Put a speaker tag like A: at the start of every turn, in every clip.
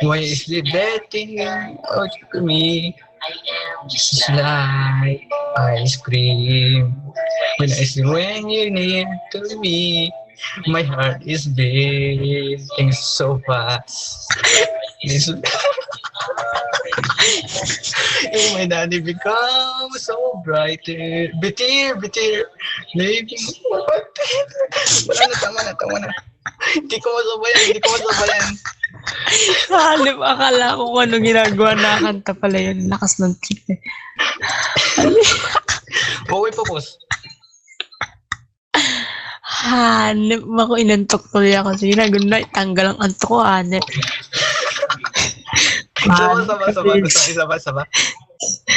A: Why is it betting out to me? Just like ice cream. When you near to me, my heart is beating so fast. And my daddy becomes so brighter. Bitir, bitir. Living. Wala na, tama na. Hindi ko masabayan.
B: Halip, akala ko kung ano ginagawa na kanta pala yun. Lakas ng trip eh.
A: Okay pa, boss.
B: Hanip ako, inantok tuloy ako. Sige na, good night. Tanggal ang antok ko, hanip.
A: Isa pa.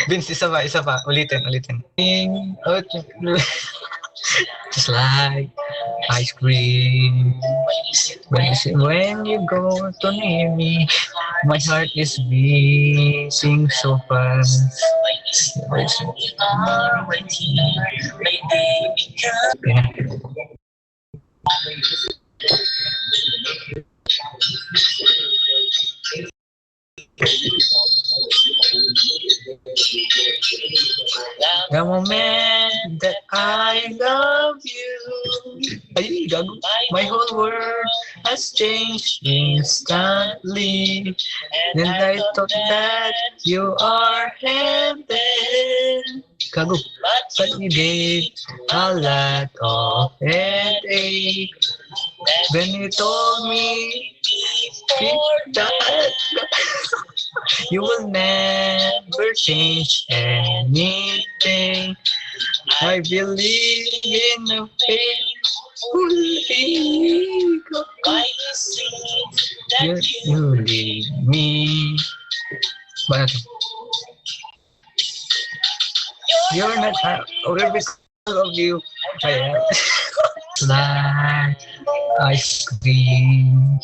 A: Vince, isa pa. Ulitin. Just like ice cream. When you go to near me, my heart is beating so fast. The moment that I love you, ay, gago, my whole world has changed instantly. And I thought that you are heaven. Gago, but you gave a lot of headache when you told me that you will never change anything. I believe in a faithful ego. You leave me. But you're not over because of you. I am like ice cream.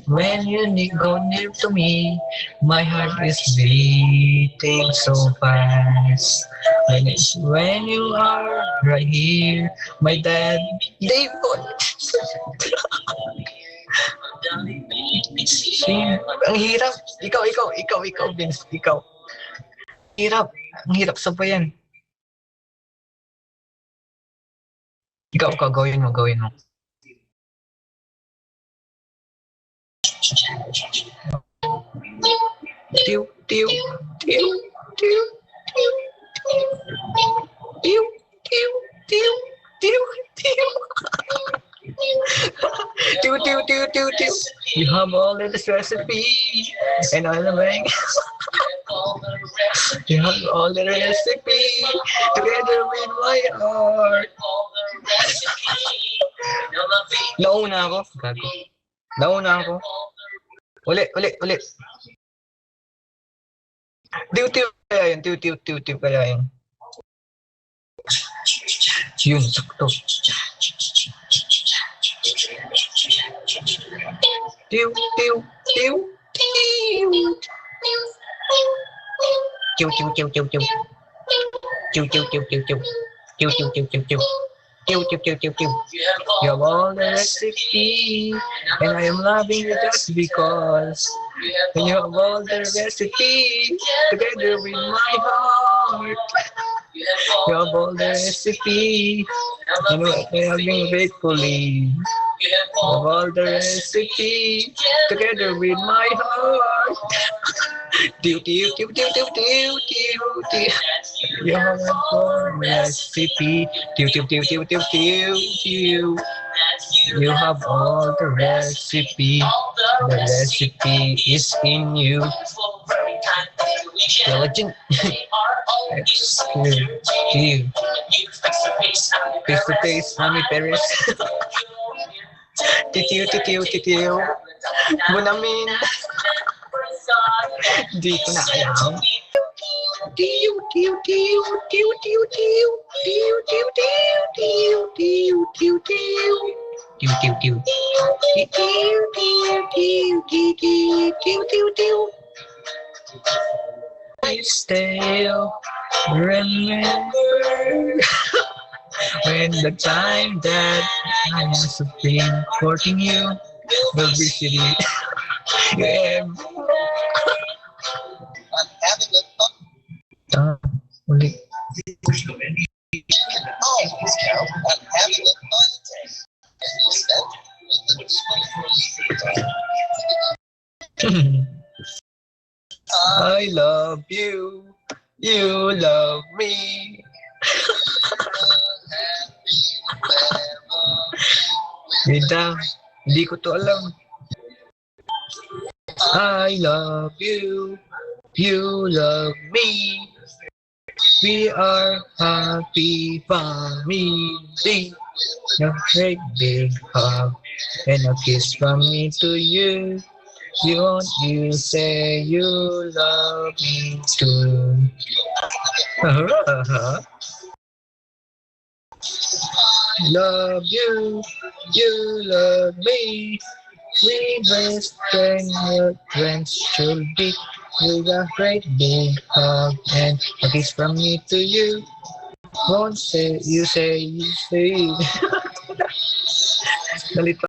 A: When you go near to me, my heart is beating so fast. When you are right here, my dad, Dave, ang hirap. Ikaw, Vince, ikaw. Ang hirap sabayan. Ikaw, gawin mo. Tiw. You have all this recipe, and I'm bang. You have all the recipe together with my heart. Nauna ako. Uli. Tiw kaya yun. Yun, sakto. Tiw. You have all the recipe, and I am loving you just because. And you have all the recipe together with my heart. You have all the recipe, and I have been faithfully. You have all the recipe together with my heart. Tiw. You have all the recipe. Tiw. You have all the recipe. The recipe is in you. Legend. Tiw. Face to face, Mami Perez. Titiw. Bunamin. Di ko na alam. Tiw. Stale. Remember when the time that I was been courting you, every city, yeah. Ah, ulit. I love you, you love me. Wait, hindi ko to alam. I love you, you love me. We are happy family. A great big hug and a kiss from me to you. You say you love me too. Love you, you love me. We best friends should be. With a great big hug and a kiss from me to you. Won't say you say. Nalito